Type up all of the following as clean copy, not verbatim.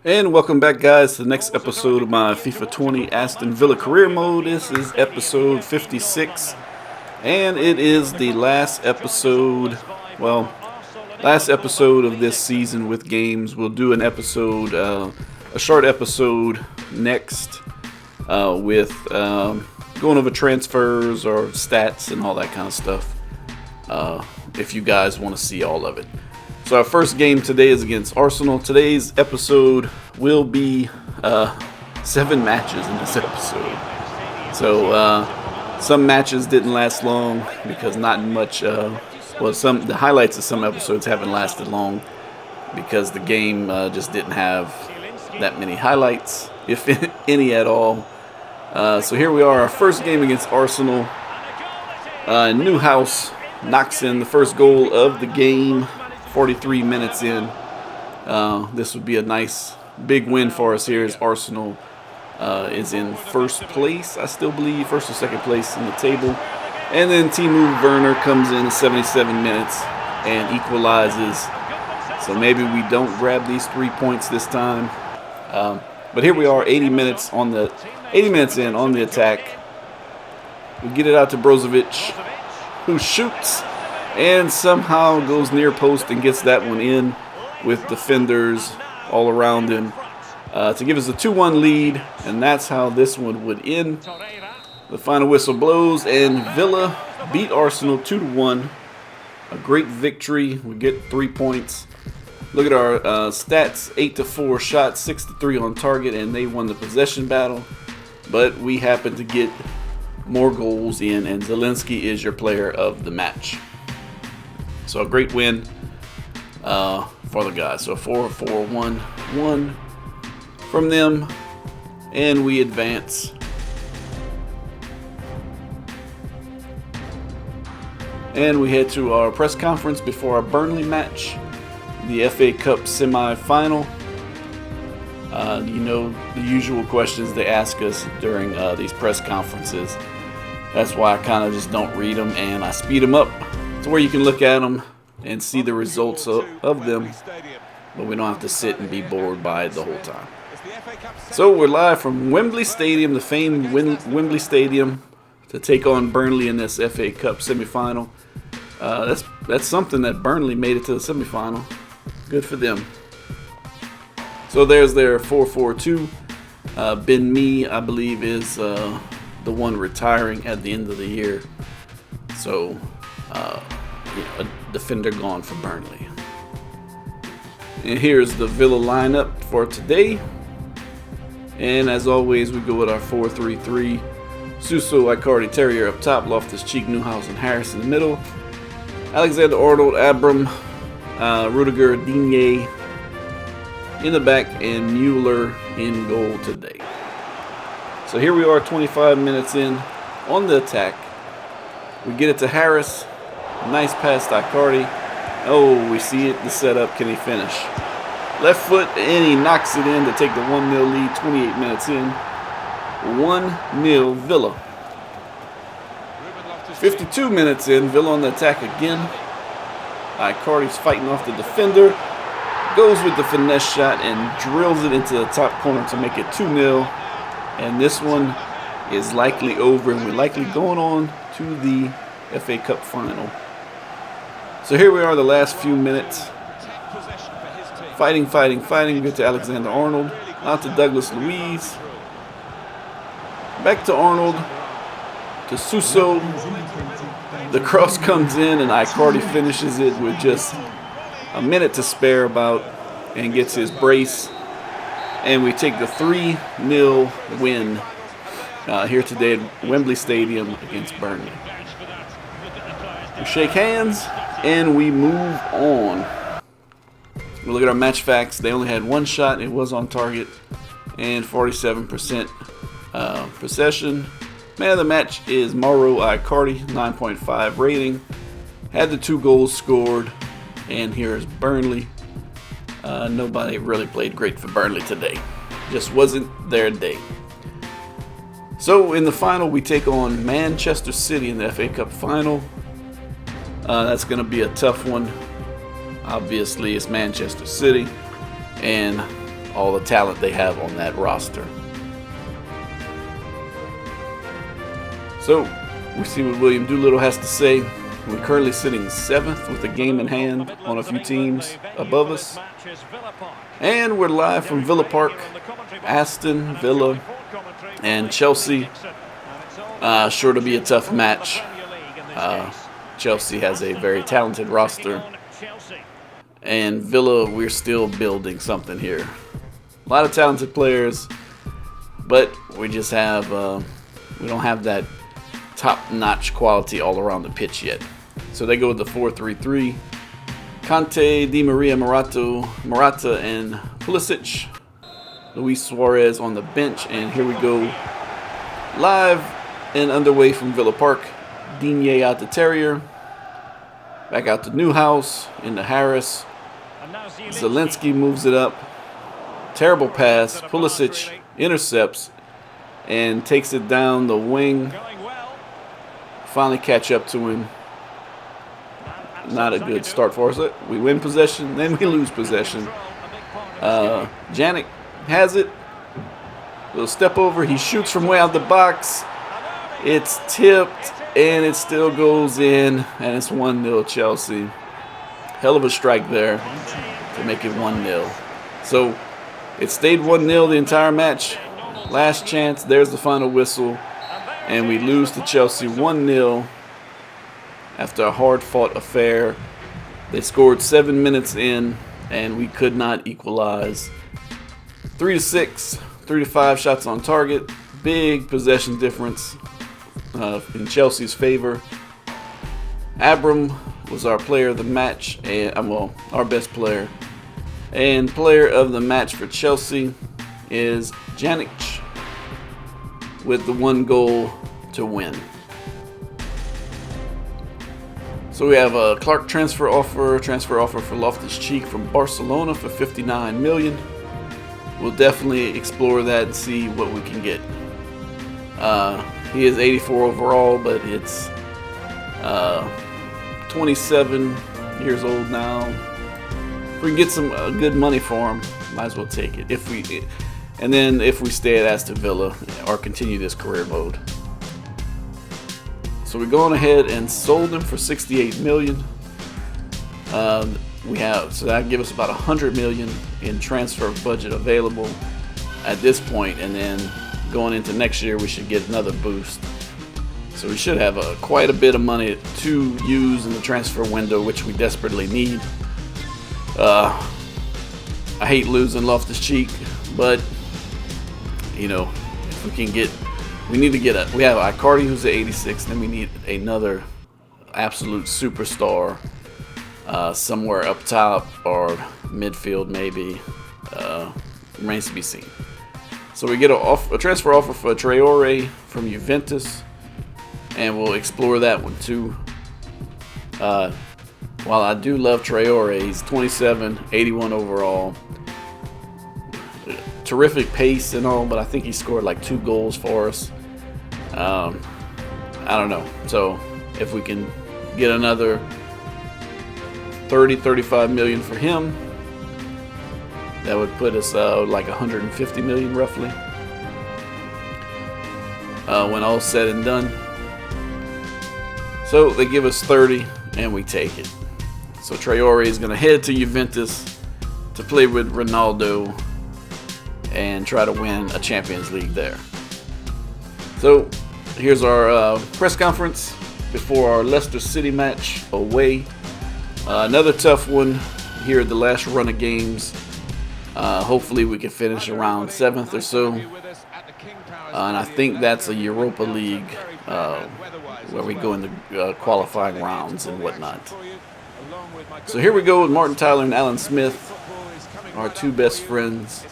And welcome back, guys, to the next episode of my FIFA 20 Aston Villa career mode. This is episode 56, and it is the last episode, last episode of this season with games. We'll do an episode, a short episode next with going over transfers or stats and all that kind of stuff, if you guys want to see all of it. So our first game today is against Arsenal. Today's episode will be 7 matches in this episode. So some matches didn't last long because not much. The highlights of some episodes haven't lasted long because the game just didn't have that many highlights, if any at all. So here we are, our first game against Arsenal. Newhouse knocks in the first goal of the game. 43 minutes in. This would be a nice big win for us here as Arsenal is in first place, I still believe, first or second place in the table. And then Timo Werner comes in at 77 minutes and equalizes. So maybe we don't grab these 3 points this time. But here we are, 80 minutes in on the attack. We get it out to Brozovic, who shoots and somehow goes near post and gets that one in with defenders all around him to give us a 2-1 lead, and that's how this one would end. The final whistle blows, and Villa beat Arsenal 2-1. A great victory. We get 3 points. Look at our stats: 8-4 shots, 6-3 on target, and they won the possession battle. But we happen to get more goals in, and Zelensky is your player of the match. So a great win for the guys. So 4-4-1-1 from them, and we advance. And we head to our press conference before our Burnley match, the FA Cup semi-final. You know, the usual questions they ask us during these press conferences. That's why I kind of just don't read them, and I speed them up to where you can look at them and see the results of them, but we don't have to sit and be bored by it the whole time. So we're live from Wembley Stadium, the famed Wembley Stadium, to take on Burnley in this FA Cup semifinal. That's something that Burnley made it to the semifinal. Good for them. So there's their 4-4-2. Ben Mee, I believe, is the one retiring at the end of the year. So a defender gone for Burnley. And here's the Villa lineup for today. And as always, we go with our 4-3-3. Suso, Icardi, Terrier up top, Loftus-Cheek, Newhouse, and Harris in the middle. Alexander-Arnold, Abram, Rudiger, Digne in the back, and Mueller in goal today. So here we are, 25 minutes in on the attack. We get it to Harris. Nice pass to Icardi. Oh, we see it, the setup. Can he finish? Left foot, and he knocks it in to take the 1-0 lead, 28 minutes in. 1-0 Villa. 52 minutes in, Villa on the attack again. Icardi's fighting off the defender. Goes with the finesse shot and drills it into the top corner to make it 2-0. And this one is likely over, and we're likely going on to the FA Cup final. So here we are, the last few minutes. Fighting. We get to Alexander-Arnold. Out to Douglas Luiz. Back to Arnold. To Suso. The cross comes in, and Icardi finishes it with just a minute to spare about, and gets his brace. And we take the 3-0 win here today at Wembley Stadium against Burnley. We shake hands, and we move on. We look at our match facts. They only had one shot. It was on target. And 47% possession. Man of the match is Mauro Icardi, 9.5 rating. Had the 2 goals scored. And here's Burnley. Nobody really played great for Burnley today. Just wasn't their day. So in the final, we take on Manchester City in the FA Cup final. That's going to be a tough one. Obviously, it's Manchester City, and all the talent they have on that roster. So we see what William Doolittle has to say. We're currently sitting 7th with a game in hand on a few teams above us. And we're live from Villa Park, Aston, Villa, and Chelsea. Sure to be a tough match. Chelsea has a very talented roster. And Villa, we're still building something here. A lot of talented players, but we just have, we don't have that top-notch quality all around the pitch yet. So they go with the 4-3-3. Conte, Di Maria, Morata, and Pulisic. Luis Suarez on the bench, and here we go. Live and underway from Villa Park. Digne out to Terrier. Back out to Newhouse, into Harris. Zielinski moves it up. Terrible pass. Pulisic intercepts and takes it down the wing. Finally catch up to him. Not a good start for us. We win possession, then we lose possession. Janik has it. Little step over. He shoots from way out the box. It's tipped, and it still goes in, and it's 1-0 Chelsea. Hell of a strike there to make it 1-0. So it stayed 1-0 the entire match. Last chance. There's the final whistle. And we lose to Chelsea 1-0 after a hard-fought affair. They scored 7 minutes in, and we could not equalize. 3-6, 3-5 shots on target. Big possession difference in Chelsea's favor. Abram was our player of the match, and our best player. And player of the match for Chelsea is Janik, with the 1 goal to win. So we have a Clark transfer offer for Loftus-Cheek from Barcelona for $59 million. We'll definitely explore that and see what we can get. He is 84 overall, but it's 27 years old now. If we can get some good money for him, might as well take it. If we stay at Aston Villa or continue this career mode. So we're going ahead and sold him for $68 million. So that gives us about $100 million in transfer budget available at this point, and then going into next year we should get another boost. So we should have quite a bit of money to use in the transfer window, which we desperately need. I hate losing Loftus-Cheek, but you know, if we can get, we have Icardi who's at 86, then we need another absolute superstar somewhere up top or midfield maybe. Remains to be seen. So we get a transfer offer for Traore from Juventus, and we'll explore that one too. While I do love Traore, he's 27, 81 overall. Terrific pace and all, but I think he scored like 2 goals for us. I don't know. So if we can get another 30-35 million for him, that would put us like 150 million roughly when all's said and done. So they give us 30 and we take it. So Traore is going to head to Juventus to play with Ronaldo and try to win a Champions League there. So here's our press conference before our Leicester City match away. Another tough one here at the last run of games. Hopefully we can finish around 7th or so. And I think that's a Europa League where we go in the qualifying rounds and whatnot. So here we go with Martin Tyler and Alan Smith, our 2 best friends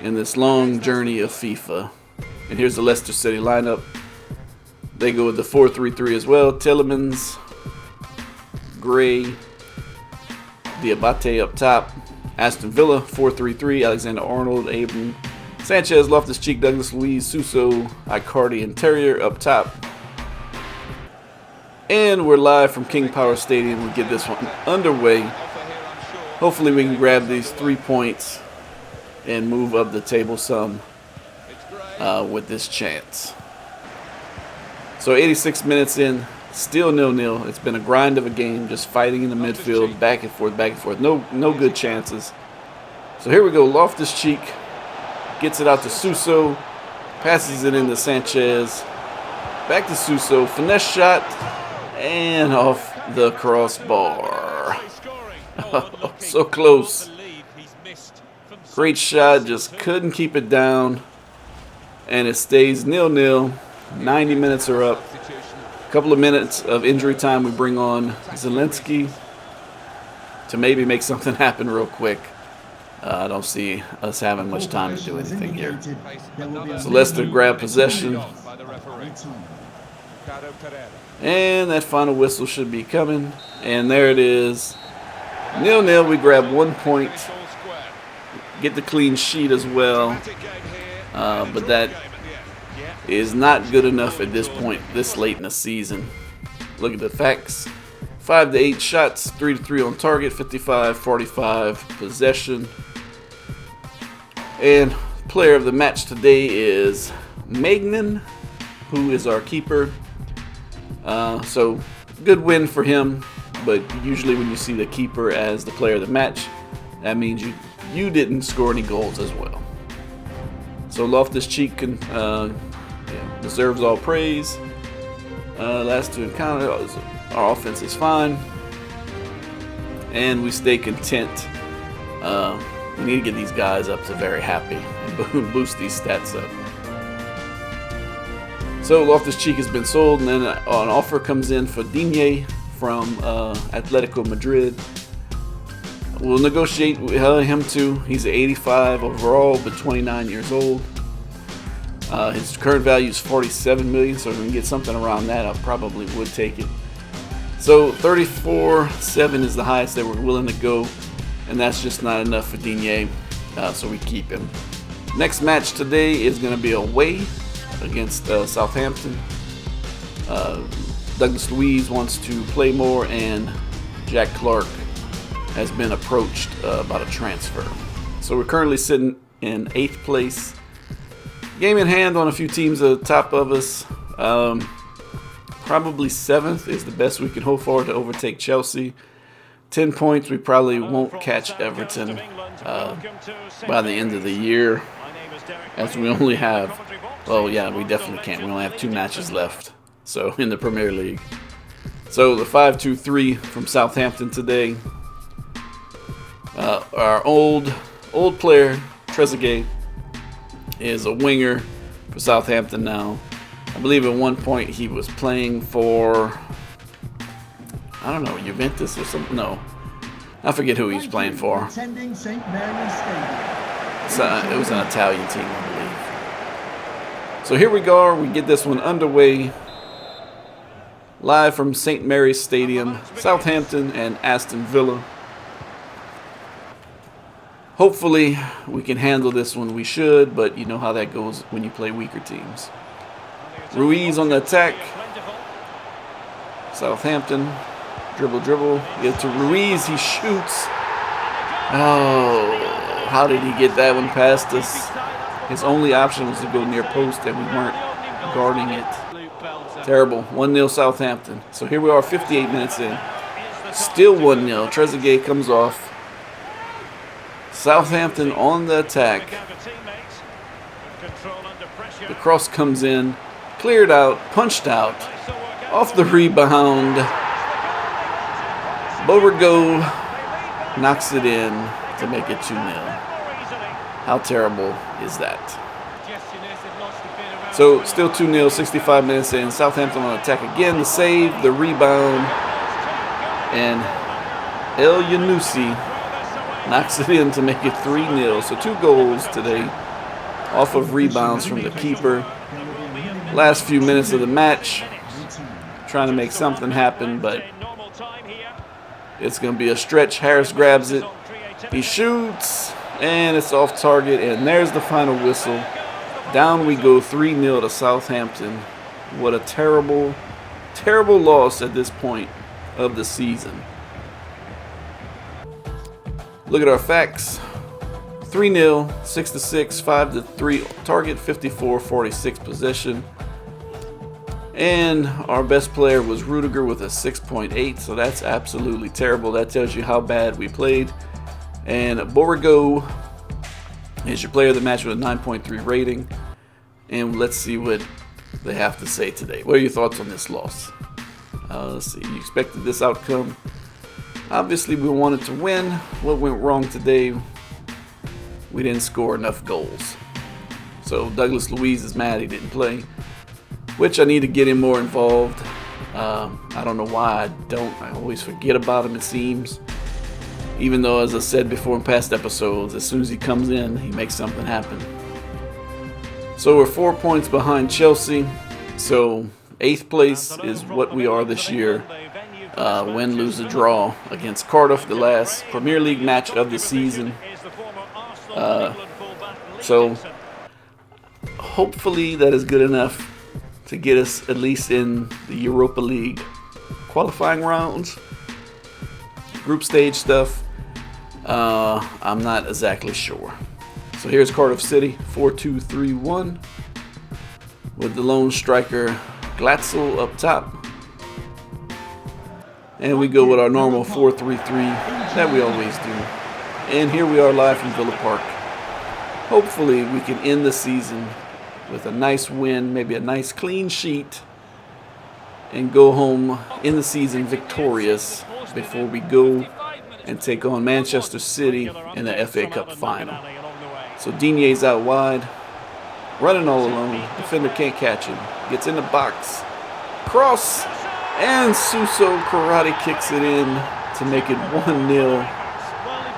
in this long journey of FIFA. And here's the Leicester City lineup. They go with the 4-3-3 as well. Tielemans, Gray, Diabate up top. Aston Villa 4-3-3. Alexander-Arnold, Abram, Sanchez, Loftus-Cheek, Douglas Luiz, Suso, Icardi, and Terrier up top. And we're live from King Power Stadium. We get this one underway. Hopefully we can grab these 3 points and move up the table some with this chance. So 86 minutes in, still 0-0. It's been a grind of a game, just fighting in the midfield, back and forth, back and forth. No good chances. So here we go. Loftus-Cheek gets it out to Suso, passes it into Sanchez, back to Suso, finesse shot, and off the crossbar. So close. Great shot, just couldn't keep it down, and it stays 0-0. 90 minutes are up. A couple of minutes of injury time. We bring on Zelensky to maybe make something happen real quick. I don't see us having much time to do anything here. So Leicester grab possession. And that final whistle should be coming. And there it is. 0-0. We grab 1 point. Get the clean sheet as well. But that is not good enough at this point, this late in the season. Look at the facts. 5 to 8 shots, 3 to 3 on target, 55-45 possession. And player of the match today is Magnan, who is our keeper. So good win for him, but usually when you see the keeper as the player of the match, that means you didn't score any goals as well. So Loftus-Cheek deserves all praise. Last two encounters, our offense is fine, and we stay content. We need to get these guys up to very happy and boost these stats up. So Loftus-Cheek has been sold, and then an offer comes in for Digne from Atletico Madrid. We'll negotiate with him too. He's 85 overall, but 29 years old. His current value is 47 million, so if we can get something around that, I probably would take it. So 34.7 is the highest that we're willing to go, and that's just not enough for Digne, so we keep him. Next match today is going to be away against Southampton. Douglas Luiz wants to play more, and Jack Clark has been approached about a transfer. So we're currently sitting in 8th place. Game in hand on a few teams at the top of us. Probably 7th is the best we can hope for to overtake Chelsea. 10 points. We probably won't catch Everton by the end of the year, as we only have, well, yeah, we definitely can't. We only have 2 matches left, so in the Premier League. So the 5-2-3 from Southampton today. Our old player, Trezeguet, is a winger for Southampton now. I believe at one point he was playing for, I don't know, Juventus or something. No, I forget who he's playing for. So, it was an Italian team, I believe. So here we go. We get this one underway. Live from St. Mary's Stadium, Southampton and Aston Villa. Hopefully we can handle this one. We should, but you know how that goes when you play weaker teams. Ruiz on the attack. Southampton. Dribble. Get to Ruiz. He shoots. Oh, how did he get that one past us? His only option was to go near post, and we weren't guarding it. Terrible. 1-0 Southampton. So here we are, 58 minutes in. Still 1-0. Trezeguet comes off. Southampton on the attack. The cross comes in, cleared out, punched out, off the rebound. Beauregard knocks it in to make it 2-0. How terrible is that? So still 2-0, 65 minutes in. Southampton on attack again. The save, the rebound, and El Yunusi knocks it in to make it 3-0. So 2 goals today off of rebounds from the keeper. Last few minutes of the match, trying to make something happen, but it's going to be a stretch. Harris grabs it. He shoots, and it's off target, and there's the final whistle. Down we go, 3-0 to Southampton. What a terrible, terrible loss at this point of the season. Look at our facts. 3-0, 6-6, 5-3 target, 54-46 possession. And our best player was Rudiger with a 6.8, so that's absolutely terrible. That tells you how bad we played. And Borrego is your player of the match with a 9.3 rating. And let's see what they have to say today. What are your thoughts on this loss? Let's see. You expected this outcome. Obviously, we wanted to win. What went wrong today? We didn't score enough goals. So Douglas Luiz is mad he didn't play, which I need to get him more involved. I don't know why I always forget about him, it seems. Even though, as I said before in past episodes, as soon as he comes in, he makes something happen. So we're 4 points behind Chelsea. So 8th place is what we are this year. Win, lose, or draw against Cardiff, the last Premier League match of the season. So hopefully that is good enough to get us at least in the Europa League qualifying rounds. Group stage stuff, I'm not exactly sure. So here's Cardiff City, 4-2-3-1 with the lone striker Glatzel up top. And we go with our normal 4-3-3 that we always do. And here we are live from Villa Park. Hopefully we can end the season with a nice win, maybe a nice clean sheet, and go home in the season victorious before we go and take on Manchester City in the FA Cup final. So Digne's out wide, running all alone. Defender can't catch him. Gets in the box. Cross, and Suso karate kicks it in to make it 1-0.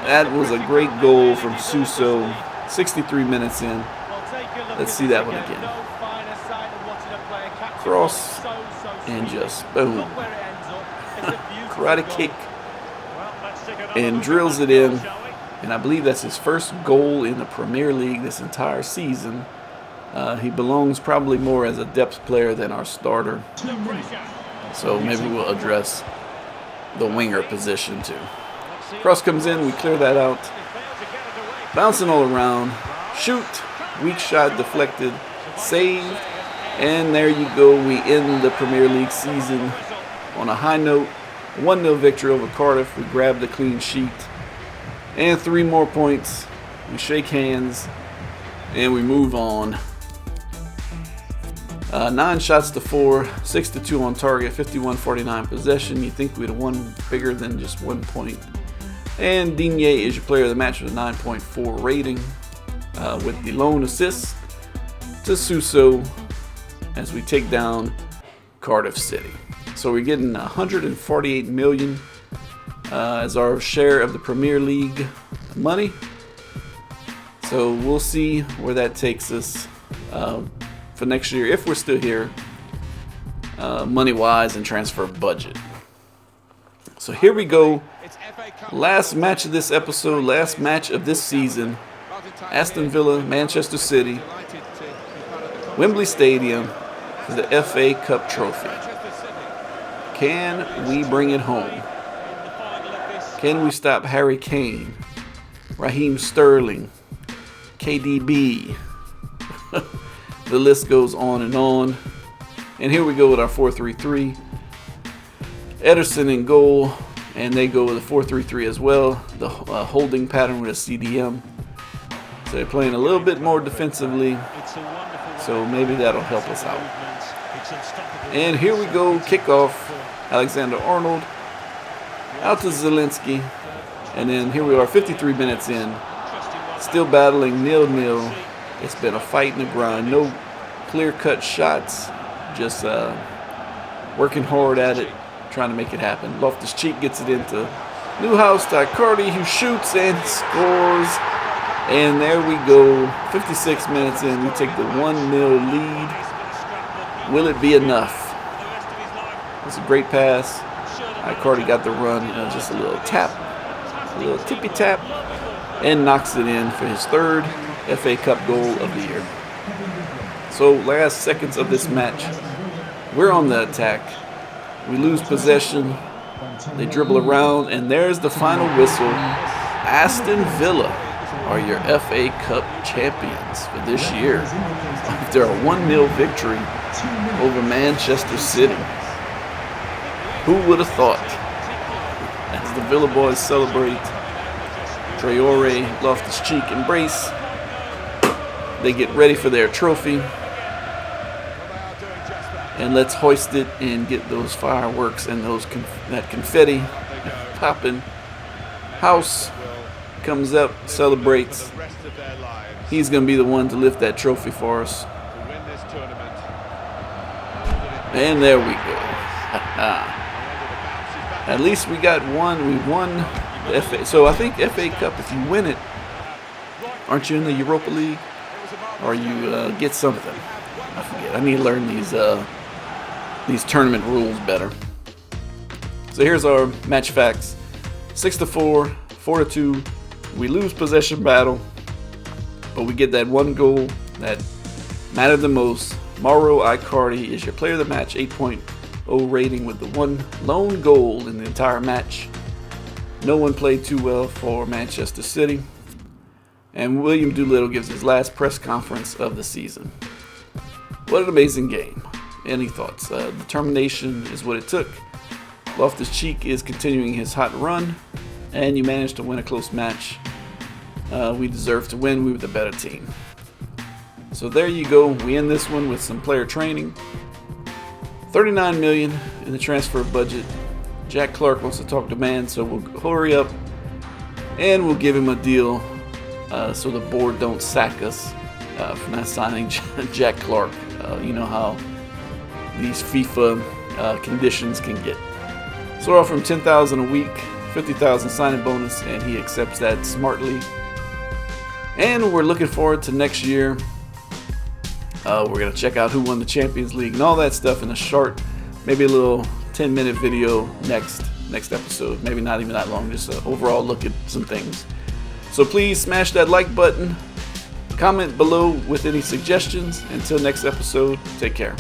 That was a great goal from Suso. 63 minutes in. Let's see that one again. Cross, and just boom. Karate kick, and drills it in. And I believe that's his first goal in the Premier League this entire season. He belongs probably more as a depth player than our starter. So maybe we'll address the winger position too. Cross comes in, we clear that out. Bouncing all around. Shoot. Weak shot deflected. Saved. And there you go. We end the Premier League season on a high note. 1-0 victory over Cardiff. We grabbed a clean sheet. And 3 more points. We shake hands. And we move on. 9 shots to 4. 6-2 on target. 51-49 possession. You think we'd have won bigger than just 1 point. And Digne is your player of the match with a 9.4 rating with the lone assist to Suso as we take down Cardiff City. So we're getting 148 million as our share of the Premier League money. So we'll see where that takes us for next year if we're still here, money-wise and transfer budget. So here we go. Last match of this episode, last match of this season. Aston Villa, Manchester City, Wembley Stadium for the FA Cup trophy. Can we bring it home? Can we stop Harry Kane, Raheem Sterling, KDB? The list goes on and on. And here we go with our 4-3-3. Ederson in goal. And they go with a 4-3-3 as well. The holding pattern with a CDM. So they're playing a little bit more defensively. So maybe that'll help us out. And here we go. Kickoff. Alexander-Arnold. Out to Zielinski. And then here we are 53 minutes in. Still battling 0-0. It's been a fight and a grind. No clear-cut shots. Just working hard at it. Trying to make it happen. Loftus-Cheek gets it into Newhouse to Icardi, who shoots and scores. And there we go. 56 minutes in, we take the 1-0 lead. Will it be enough? It's a great pass. Icardi got the run. Just a little tap. A little tippy tap. And knocks it in for his 3rd FA Cup goal of the year. So last seconds of this match. We're on the attack. We lose possession. They dribble around, and there's the final whistle. Aston Villa are your FA Cup champions for this year after a 1-0 victory over Manchester City. Who would have thought? As the Villa boys celebrate, Traore, Loftus-Cheek embrace, they get ready for their trophy. And let's hoist it and get those fireworks and that confetti popping. House comes up, celebrates. He's going to be the one to lift that trophy for us. And there we go. At least we got one. We won the FA. So I think FA Cup, if you win it, aren't you in the Europa League? Or you get something. I forget. I need to learn these tournament rules better. So here's our match facts. 6-4, 4-2. We lose possession battle, but we get that one goal that mattered the most. Mauro Icardi is your player of the match, 8.0 rating with the one lone goal in the entire match. No one played too well for Manchester City. And William Doolittle gives his last press conference of the season. What an amazing game. Any thoughts? Determination is what it took. Loftus-Cheek is continuing his hot run, and you managed to win a close match. We deserve to win. We were the better team. So there you go. We end this one with some player training. $39 million in the transfer budget. Jack Clark wants to talk to man, so we'll hurry up and we'll give him a deal so the board don't sack us for not signing Jack Clark. You know how these FIFA conditions can get. So we're offering $10,000 a week, $50,000 signing bonus, and he accepts that smartly. And we're looking forward to next year. We're going to check out who won the Champions League and all that stuff in a short, maybe a little 10-minute video next episode. Maybe not even that long, just an overall look at some things. So please smash that like button. Comment below with any suggestions. Until next episode, take care.